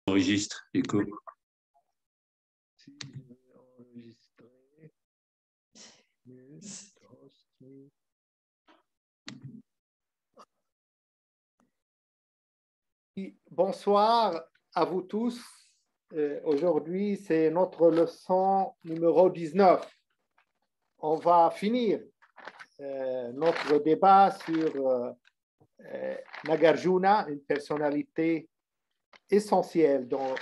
Enregistre, du coup. Si je vais enregistrer. Bonsoir à vous tous. Aujourd'hui, c'est notre leçon numéro 19. On va finir notre débat sur Nagarjuna, une personnalité essentielle dans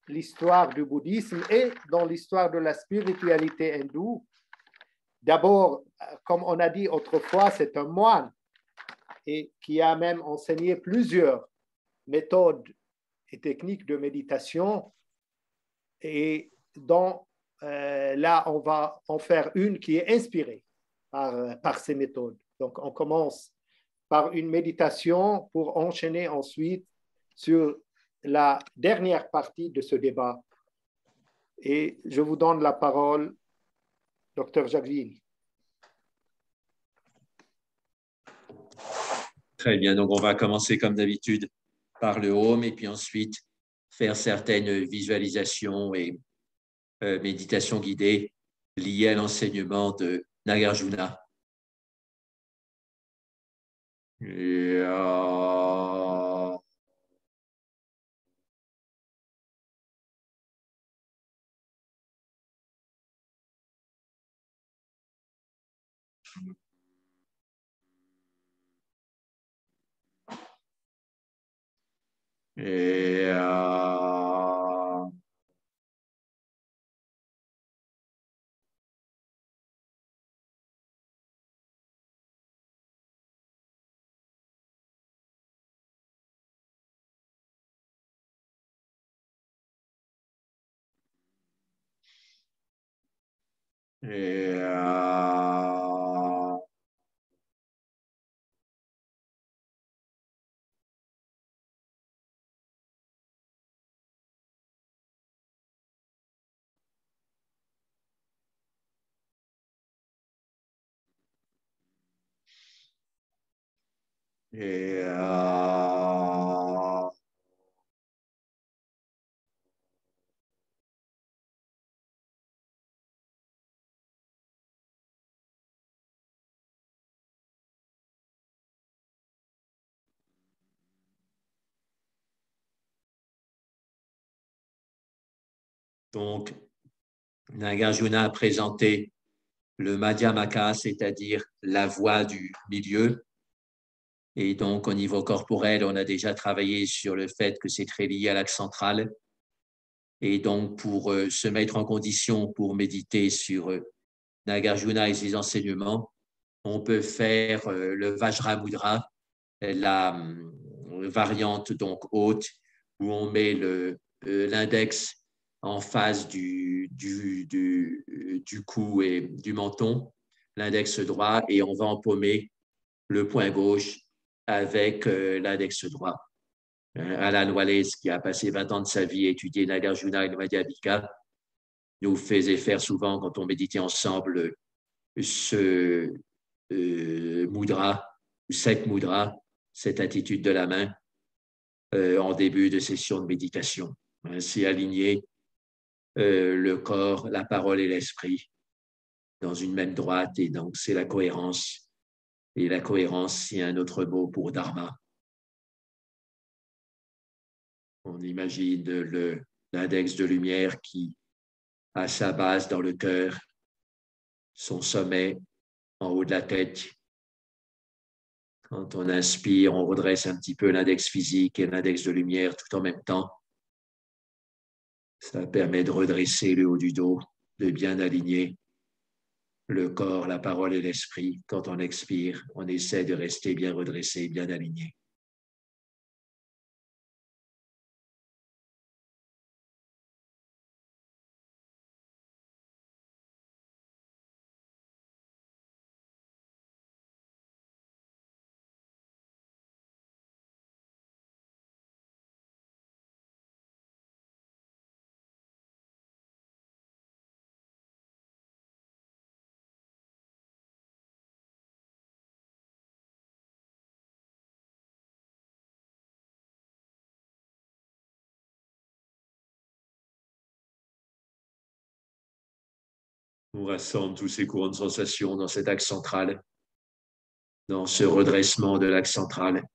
l'histoire du bouddhisme et dans l'histoire de la spiritualité hindoue. D'abord, comme on a dit autrefois, c'est un moine et qui a même enseigné plusieurs méthodes et techniques de méditation. Et donc, là, on va en faire une qui est inspirée par ces méthodes. Donc, on commence par une méditation pour enchaîner ensuite sur la dernière partie de ce débat. Et je vous donne la parole, Dr. Jagvini. Très bien, donc on va commencer comme d'habitude par le home et puis ensuite faire certaines visualisations et méditations guidées liées à l'enseignement de Nagarjuna. Donc, Nagarjuna a présenté le Madhyamaka, c'est-à-dire la voie du milieu. Et donc, au niveau corporel, on a déjà travaillé sur le fait que c'est très lié à l'axe central. Et donc, pour se mettre en condition pour méditer sur Nagarjuna et ses enseignements, on peut faire le Vajramudra, la variante donc haute, où on met l'index en face du cou et du menton, l'index droit, et on va empaumer le poing gauche avec l'index droit. Alan Wallace, qui a passé 20 ans de sa vie à étudier Nagarjuna et le Madhyamaka, nous faisait faire souvent, quand on méditait ensemble, ce mudra, cette mudra, cette attitude de la main en début de session de méditation. C'est aligner le corps, la parole et l'esprit dans une même droite, et donc c'est la cohérence. Et la cohérence, c'est un autre mot pour dharma. On imagine l'index de lumière qui a sa base dans le cœur, son sommet en haut de la tête. Quand on inspire, on redresse un petit peu l'index physique et l'index de lumière tout en même temps. Ça permet de redresser le haut du dos, de bien aligner le corps, la parole et l'esprit. Quand on expire, on essaie de rester bien redressé, bien aligné. On rassemble tous ces courants de sensations dans cet axe central, dans ce redressement de l'axe central.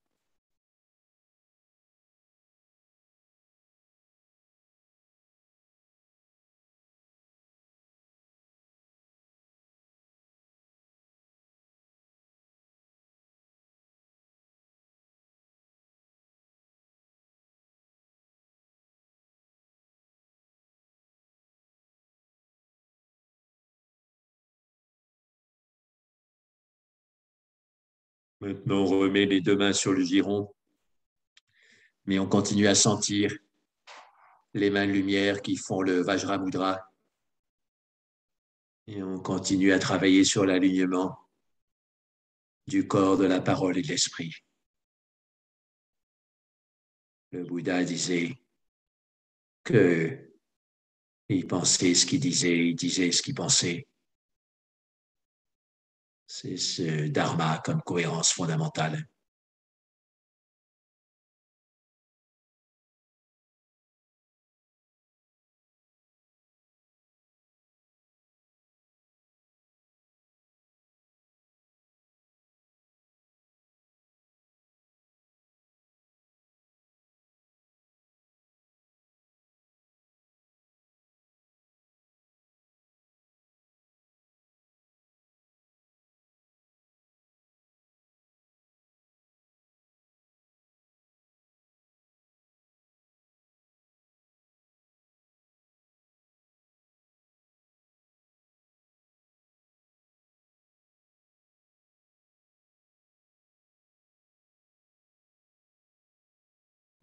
Maintenant, on remet les deux mains sur le giron, mais on continue à sentir les mains de lumière qui font le Vajramudra. Et on continue à travailler sur l'alignement du corps, de la parole et de l'esprit. Le Bouddha disait que il pensait ce qu'il disait, il disait ce qu'il pensait. C'est ce dharma comme cohérence fondamentale.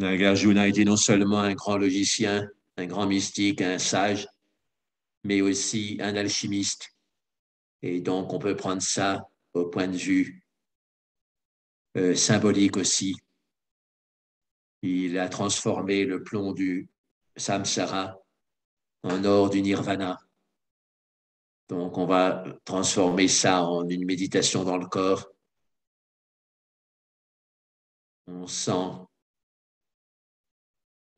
Nagarjuna était non seulement un grand logicien, un grand mystique, un sage, mais aussi un alchimiste. Et donc, on peut prendre ça au point de vue symbolique aussi. Il a transformé le plomb du samsara en or du nirvana. Donc, on va transformer ça en une méditation dans le corps. On sent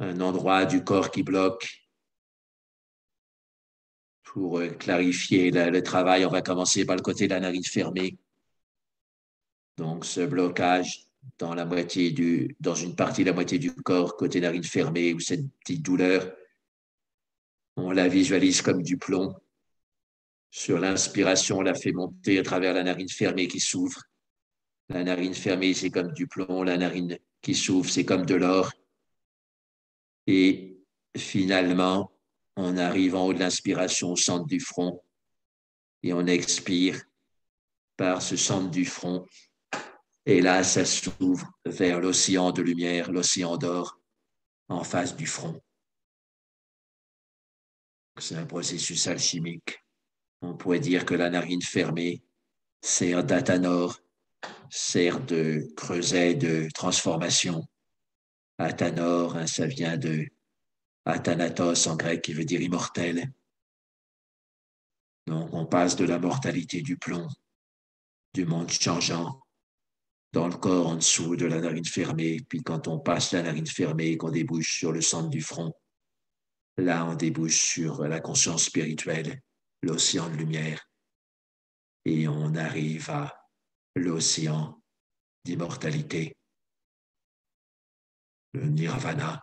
un endroit du corps qui bloque. Pour clarifier le travail, on va commencer par le côté de la narine fermée. Donc, ce blocage dans une partie de la moitié du corps, côté narine fermée, ou cette petite douleur, on la visualise comme du plomb. Sur l'inspiration, on la fait monter à travers la narine fermée qui s'ouvre. La narine fermée, c'est comme du plomb. La narine qui s'ouvre, c'est comme de l'or. Et finalement, on arrive en haut de l'inspiration, au centre du front, et on expire par ce centre du front. Et là, ça s'ouvre vers l'océan de lumière, l'océan d'or, en face du front. C'est un processus alchimique. On pourrait dire que la narine fermée sert d'Athanor, sert de creuset de transformation. Athanor, hein, ça vient de Athanatos en grec qui veut dire immortel. Donc on passe de la mortalité du plomb, du monde changeant, dans le corps en dessous de la narine fermée. Puis quand on passe la narine fermée et qu'on débouche sur le centre du front, là on débouche sur la conscience spirituelle, l'océan de lumière. Et on arrive à l'océan d'immortalité, le nirvana.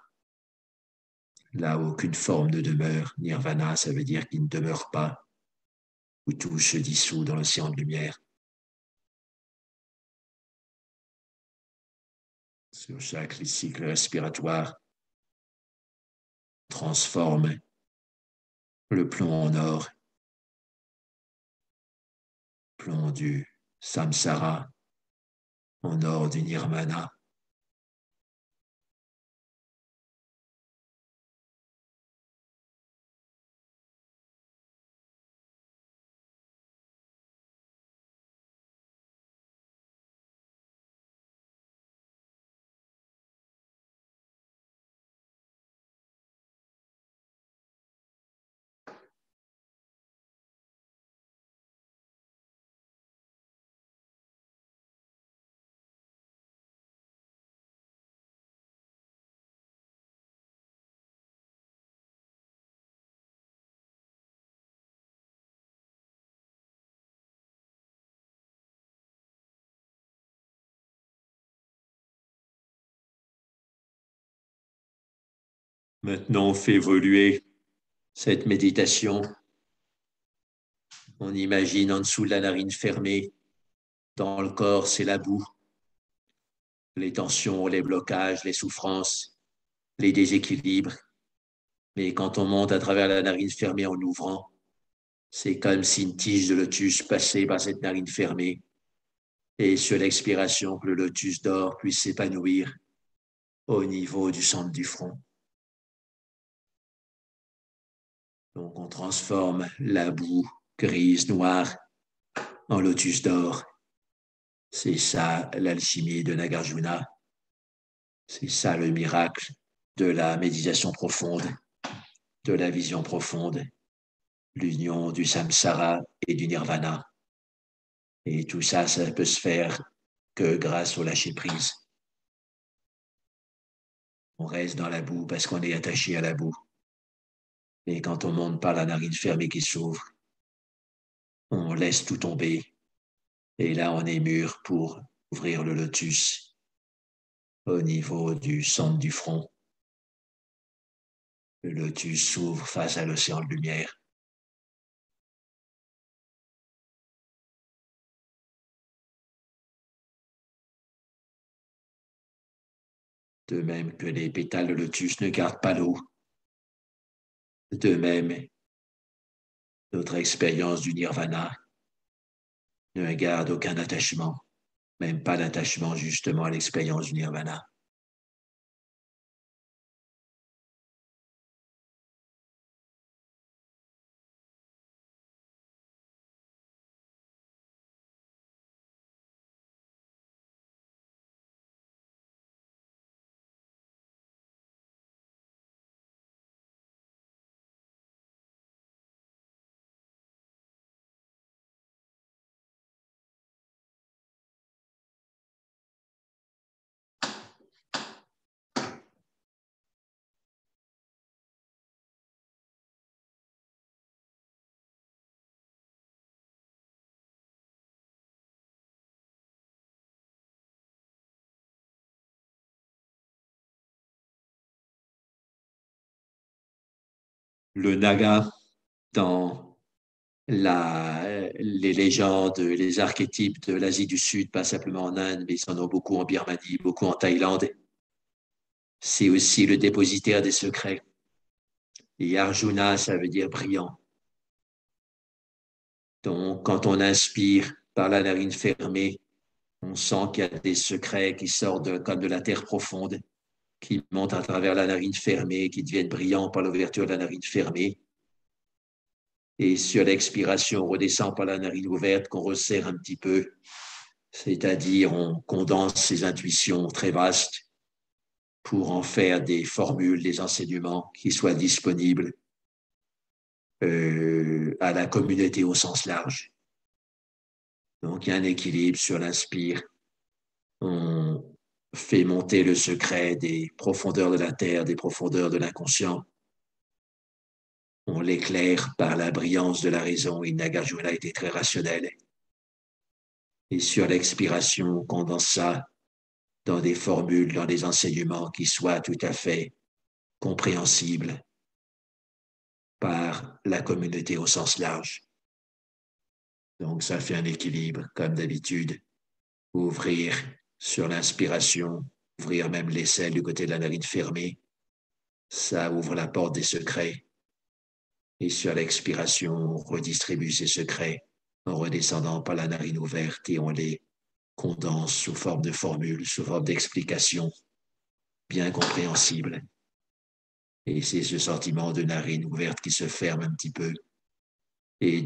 Là où aucune forme ne demeure, nirvana, ça veut dire qu'il ne demeure pas, où tout se dissout dans l'océan de lumière. Sur chaque cycle respiratoire, transforme le plomb en or, plomb du samsara en or du nirvana. Maintenant, on fait évoluer cette méditation. On imagine en dessous de la narine fermée. Dans le corps, c'est la boue. Les tensions, les blocages, les souffrances, les déséquilibres. Mais quand on monte à travers la narine fermée en ouvrant, c'est comme si une tige de lotus passait par cette narine fermée. Et sur l'expiration, que le lotus d'or puisse s'épanouir au niveau du centre du front. Donc, on transforme la boue grise, noire, en lotus d'or. C'est ça l'alchimie de Nagarjuna. C'est ça le miracle de la méditation profonde, de la vision profonde, l'union du samsara et du nirvana. Et tout ça, ça peut se faire que grâce au lâcher-prise. On reste dans la boue parce qu'on est attaché à la boue. Et quand on monte par la narine fermée qui s'ouvre, on laisse tout tomber. Et là, on est mûr pour ouvrir le lotus au niveau du centre du front. Le lotus s'ouvre face à l'océan de lumière. De même que les pétales de lotus ne gardent pas l'eau. De même, notre expérience du nirvana ne garde aucun attachement, même pas d'attachement justement à l'expérience du nirvana. Le naga, dans les légendes, les archétypes de l'Asie du Sud, pas simplement en Inde, mais ils en ont beaucoup en Birmanie, beaucoup en Thaïlande. C'est aussi le dépositaire des secrets. Et Arjuna, ça veut dire brillant. Donc, quand on inspire par la narine fermée, on sent qu'il y a des secrets qui sortent comme de la terre profonde, qui montent à travers la narine fermée, qui deviennent brillants par l'ouverture de la narine fermée. Et sur l'expiration, on redescend par la narine ouverte, qu'on resserre un petit peu, c'est-à-dire on condense ces intuitions très vastes pour en faire des formules, des enseignements qui soient disponibles à la communauté au sens large. Donc, il y a un équilibre sur l'inspire. On fait monter le secret des profondeurs de la terre, des profondeurs de l'inconscient. On l'éclaire par la brillance de la raison. Et Nagarjuna était très rationnel. Et sur l'expiration, on condense ça dans des formules, dans des enseignements qui soient tout à fait compréhensibles par la communauté au sens large. Donc, ça fait un équilibre, comme d'habitude. Ouvrir sur l'inspiration, ouvrir même l'aisselle du côté de la narine fermée, ça ouvre la porte des secrets. Et sur l'expiration, on redistribue ces secrets en redescendant par la narine ouverte et on les condense sous forme de formules, sous forme d'explications bien compréhensibles. Et c'est ce sentiment de narine ouverte qui se ferme un petit peu et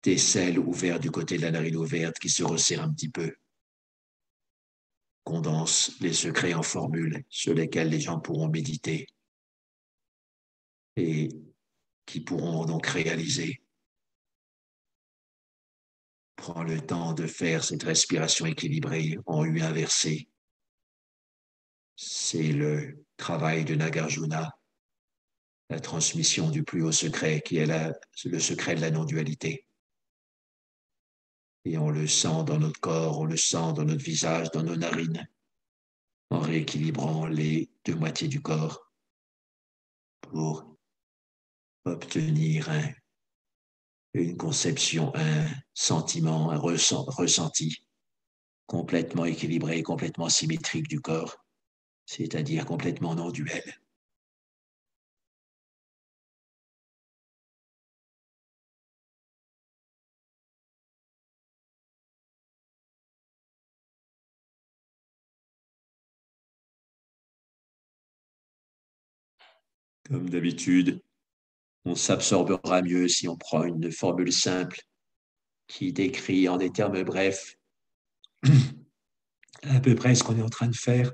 d'aisselle ouverte du côté de la narine ouverte qui se resserre un petit peu. Condense les secrets en formules sur lesquelles les gens pourront méditer et qui pourront donc réaliser. Prends le temps de faire cette respiration équilibrée en U inversé. C'est le travail de Nagarjuna, la transmission du plus haut secret qui est le secret de la non-dualité. Et on le sent dans notre corps, on le sent dans notre visage, dans nos narines, en rééquilibrant les deux moitiés du corps. pour obtenir une conception, un sentiment, un ressenti complètement équilibré, complètement symétrique du corps, c'est-à-dire complètement non duel. Comme d'habitude, on s'absorbera mieux si on prend une formule simple qui décrit en des termes brefs à peu près ce qu'on est en train de faire.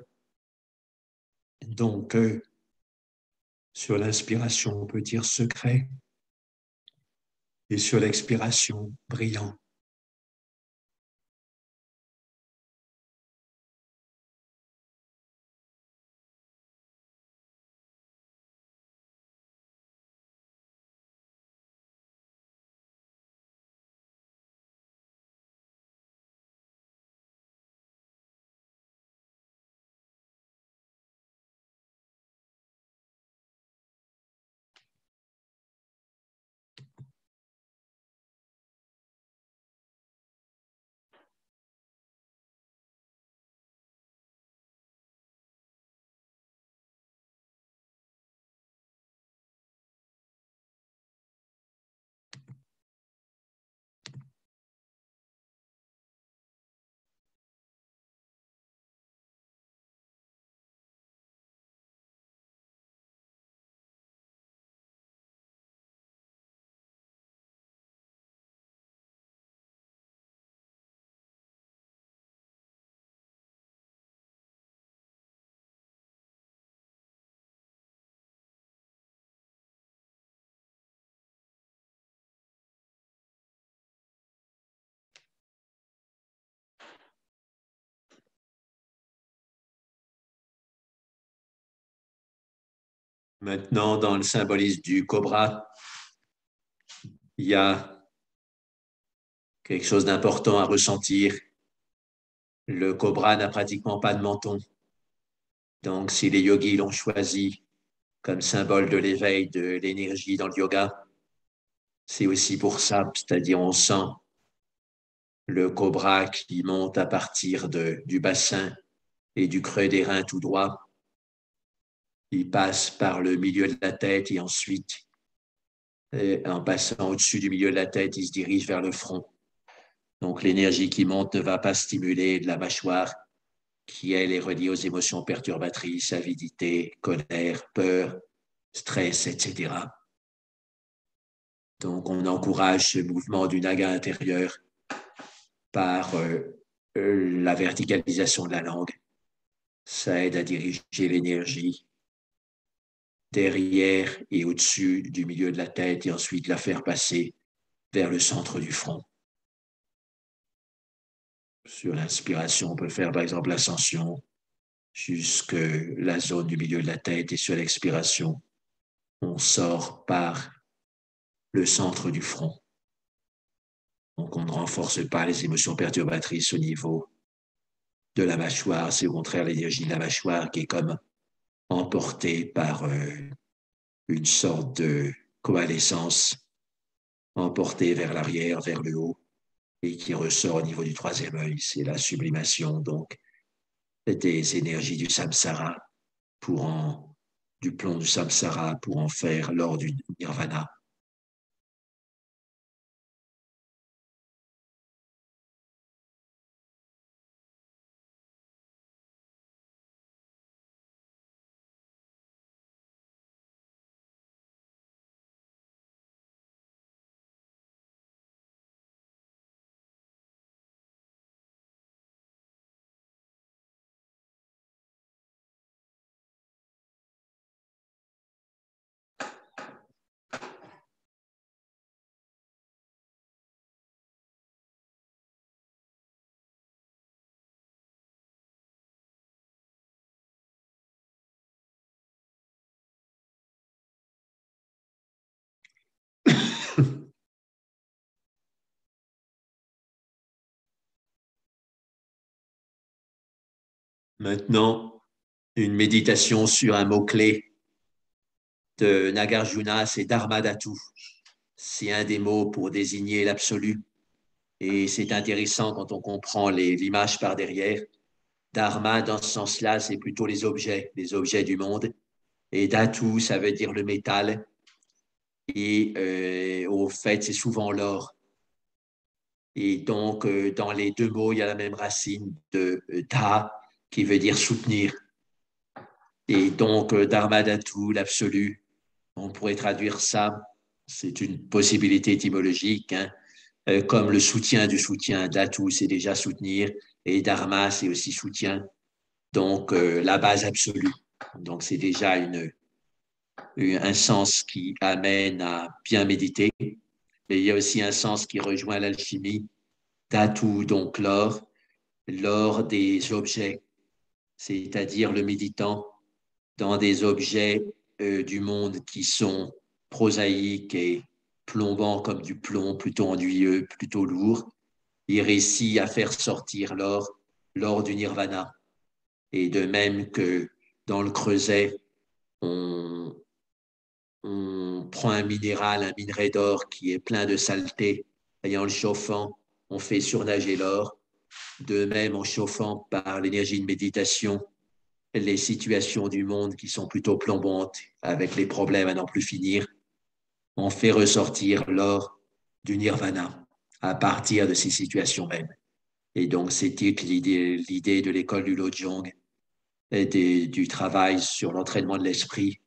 Donc, sur l'inspiration, on peut dire secret, et sur l'expiration, brillant. Maintenant, dans le symbolisme du cobra, il y a quelque chose d'important à ressentir. Le cobra n'a pratiquement pas de menton. Donc, si les yogis l'ont choisi comme symbole de l'éveil de l'énergie dans le yoga, c'est aussi pour ça, c'est-à-dire on sent le cobra qui monte à partir du bassin et du creux des reins tout droit. Il passe par le milieu de la tête et ensuite, en passant au-dessus du milieu de la tête, il se dirige vers le front. Donc l'énergie qui monte ne va pas stimuler de la mâchoire qui, elle, est reliée aux émotions perturbatrices, avidité, colère, peur, stress, etc. Donc on encourage ce mouvement du naga intérieur par la verticalisation de la langue. Ça aide à diriger l'énergie derrière et au-dessus du milieu de la tête et ensuite la faire passer vers le centre du front. Sur l'inspiration, on peut faire par exemple l'ascension jusque la zone du milieu de la tête et sur l'expiration, on sort par le centre du front. Donc on ne renforce pas les émotions perturbatrices au niveau de la mâchoire, c'est au contraire l'énergie de la mâchoire qui est comme emportée par une sorte de coalescence, emportée vers l'arrière, vers le haut, et qui ressort au niveau du troisième œil. C'est la sublimation donc des énergies du samsara du plomb du samsara pour en faire l'or du nirvana. Maintenant, une méditation sur un mot-clé de Nagarjuna, c'est Dharmadhatu. C'est un des mots pour désigner l'absolu. Et c'est intéressant quand on comprend l'image par derrière. Dharma, dans ce sens-là, c'est plutôt les objets du monde. Et Dhatu, ça veut dire le métal. Et au fait, c'est souvent l'or. Et donc, dans les deux mots, il y a la même racine de dha, qui veut dire soutenir. Et donc, Dharmadhatu, l'absolu, on pourrait traduire ça, c'est une possibilité étymologique, hein, comme le soutien du soutien. Dhatu, c'est déjà soutenir, et Dharma, c'est aussi soutien. Donc, la base absolue. Donc, c'est déjà un sens qui amène à bien méditer. Mais il y a aussi un sens qui rejoint l'alchimie. Dhatu, donc l'or des objets, c'est-à-dire le méditant dans des objets du monde qui sont prosaïques et plombants comme du plomb, plutôt ennuyeux, plutôt lourd. Il réussit à faire sortir l'or du nirvana. Et de même que dans le creuset, on, on prend un minerai d'or qui est plein de saleté, et en le chauffant, on fait surnager l'or. De même, en chauffant par l'énergie de méditation, les situations du monde qui sont plutôt plombantes, avec les problèmes à n'en plus finir, on fait ressortir l'or du nirvana à partir de ces situations mêmes. Et donc, c'était l'idée de l'école du Lojong et du travail sur l'entraînement de l'esprit,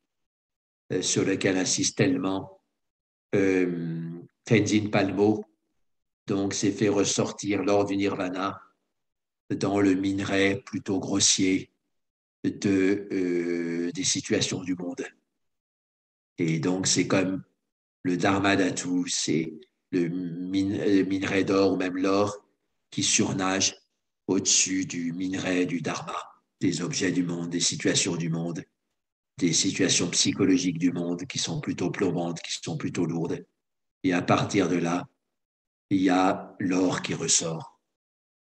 sur lequel insiste tellement Tenzin Palmo. Donc, c'est fait ressortir l'or du nirvana dans le minerai plutôt grossier des situations du monde. Et donc, c'est comme le Dharma Dhatu, c'est le minerai d'or ou même l'or qui surnage au-dessus du minerai du Dharma, des objets du monde, des situations du monde, des situations psychologiques du monde qui sont plutôt plombantes, qui sont plutôt lourdes. Et à partir de là, il y a l'or qui ressort.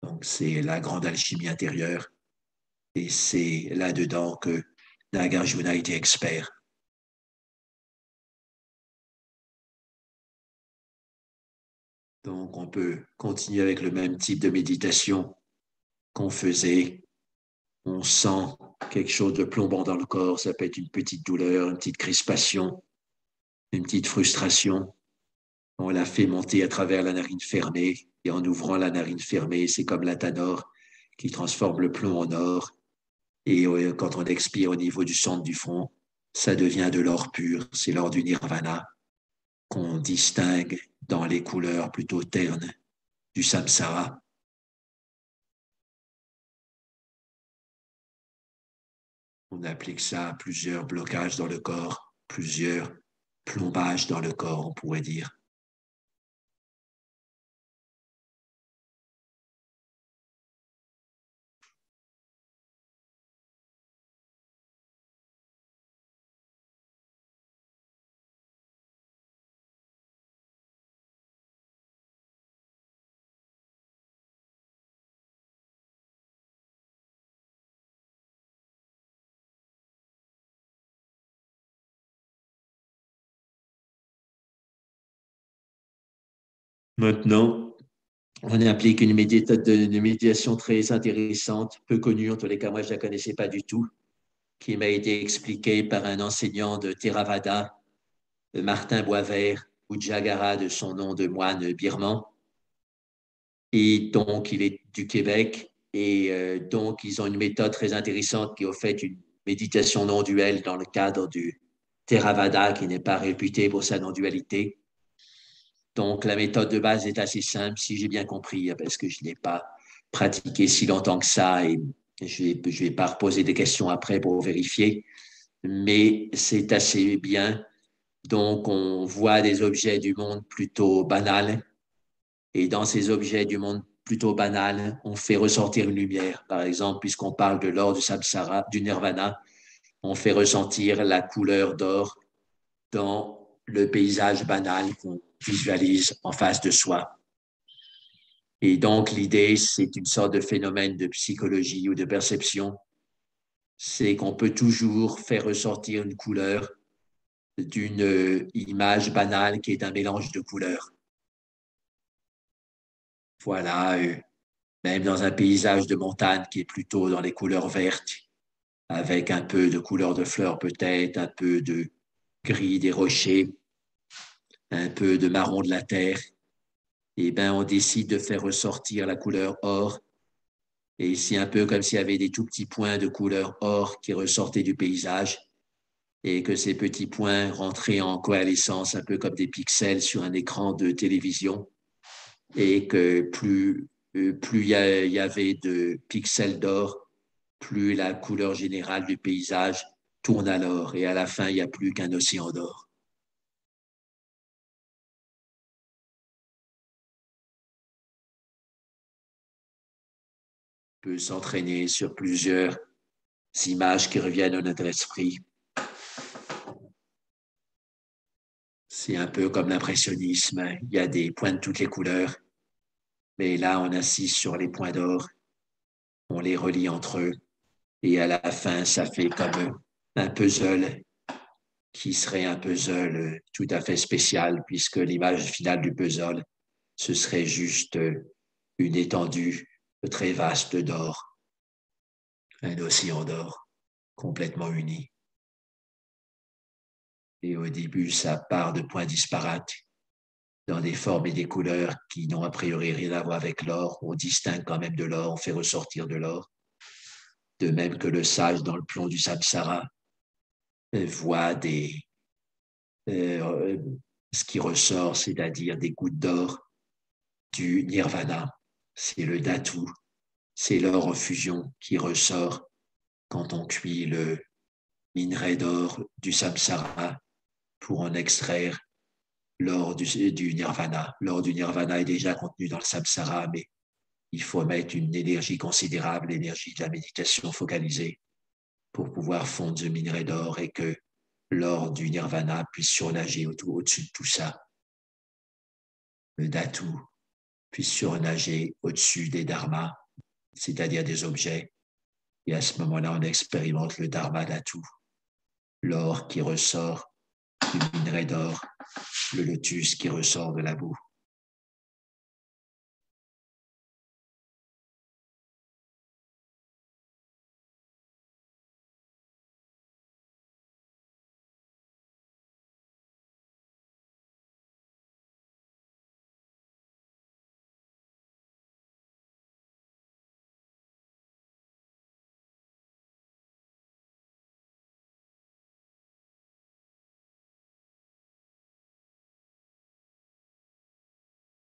Donc, c'est la grande alchimie intérieure. Et c'est là-dedans que Nagarjuna était expert. Donc, on peut continuer avec le même type de méditation qu'on faisait. On sent quelque chose de plombant dans le corps. Ça peut être une petite douleur, une petite crispation, une petite frustration. On la fait monter à travers la narine fermée. Et en ouvrant la narine fermée, c'est comme la tanor qui transforme le plomb en or. Et quand on expire au niveau du centre du front, ça devient de l'or pur. C'est l'or du nirvana qu'on distingue dans les couleurs plutôt ternes du samsara. On applique ça à plusieurs blocages dans le corps, plusieurs plombages dans le corps, on pourrait dire. Maintenant, on applique une méthode de méditation très intéressante, peu connue, en tous les cas, moi je ne la connaissais pas du tout, qui m'a été expliquée par un enseignant de Theravada, Martin Boisvert, ou Jagara de son nom de moine birman. Et donc, il est du Québec. Et donc, ils ont une méthode très intéressante qui est au fait une méditation non duelle dans le cadre du Theravada, qui n'est pas réputé pour sa non-dualité. Donc, la méthode de base est assez simple, si j'ai bien compris, parce que je ne l'ai pas pratiqué si longtemps que ça et je ne vais pas reposer des questions après pour vérifier, mais c'est assez bien. Donc, on voit des objets du monde plutôt banals et dans ces objets du monde plutôt banals, on fait ressortir une lumière. Par exemple, puisqu'on parle de l'or du samsara, du nirvana, on fait ressentir la couleur d'or dans le paysage banal qu'on visualise en face de soi. Et donc, l'idée, c'est une sorte de phénomène de psychologie ou de perception. C'est qu'on peut toujours faire ressortir une couleur d'une image banale qui est un mélange de couleurs. Voilà, même dans un paysage de montagne qui est plutôt dans les couleurs vertes, avec un peu de couleur de fleurs peut-être, un peu de gris des rochers, un peu de marron de la terre, et ben on décide de faire ressortir la couleur or. Et c'est un peu comme s'il y avait des tout petits points de couleur or qui ressortaient du paysage et que ces petits points rentraient en coalescence un peu comme des pixels sur un écran de télévision et que plus il y avait de pixels d'or, plus la couleur générale du paysage tourne à l'or et à la fin, il n'y a plus qu'un océan d'or. On peut s'entraîner sur plusieurs images qui reviennent à notre esprit. C'est un peu comme l'impressionnisme. Il y a des points de toutes les couleurs, mais là, on insiste sur les points d'or, on les relie entre eux, et à la fin, ça fait comme un puzzle qui serait un puzzle tout à fait spécial, puisque l'image finale du puzzle, ce serait juste une étendue très vaste d'or, un océan d'or complètement uni. Et au début, ça part de points disparates, dans des formes et des couleurs qui n'ont a priori rien à voir avec l'or. On distingue quand même de l'or, on fait ressortir de l'or. De même que le sage dans le plomb du samsara voit euh, ce qui ressort, c'est-à-dire des gouttes d'or du nirvana. C'est le dhatu, c'est l'or en fusion qui ressort quand on cuit le minerai d'or du samsara pour en extraire l'or du nirvana. L'or du nirvana est déjà contenu dans le samsara, mais il faut mettre une énergie considérable, l'énergie de la méditation focalisée, pour pouvoir fondre ce minerai d'or et que l'or du nirvana puisse surnager au-dessus de tout ça. Le dhatu puisse surnager au-dessus des dharmas, c'est-à-dire des objets. Et à ce moment-là, on expérimente le dharma dhatu, l'or qui ressort du minerai d'or, le lotus qui ressort de la boue.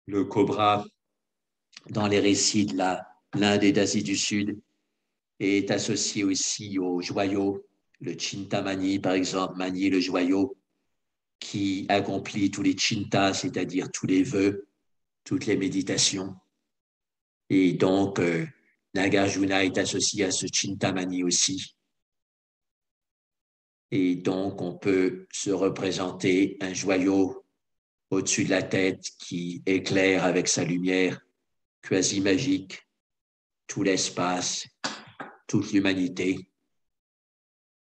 Le cobra, dans les récits de l'Inde et d'Asie du Sud, est associé aussi au joyau, le Chintamani, par exemple, manier le joyau, qui accomplit tous les chintas, c'est-à-dire tous les vœux, toutes les méditations. Et donc, Nagarjuna est associé à ce Chintamani aussi. Et donc, on peut se représenter un joyau au-dessus de la tête qui éclaire avec sa lumière quasi magique tout l'espace, toute l'humanité.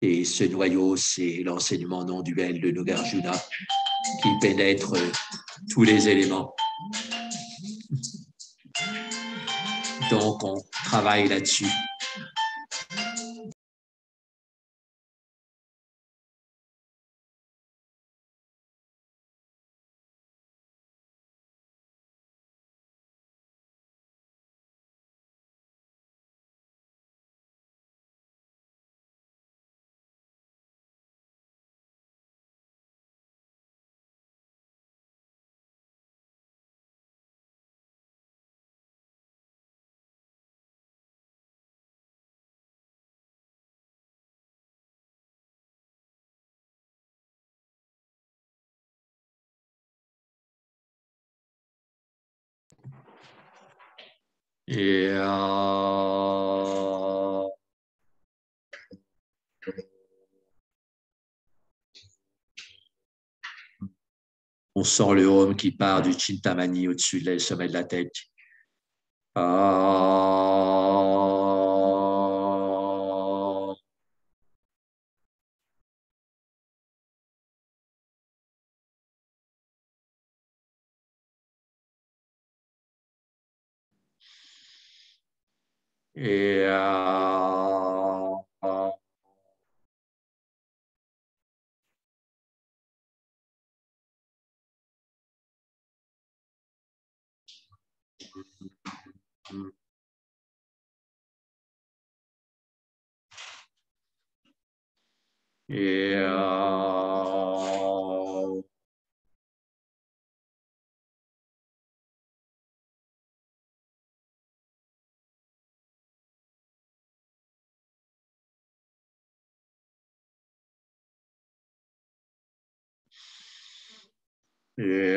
Et ce noyau, c'est l'enseignement non duel de Nagarjuna qui pénètre tous les éléments. Donc, on travaille là-dessus. Et on sent le home qui part du Chintamani au-dessus du sommet de la tête. Et et et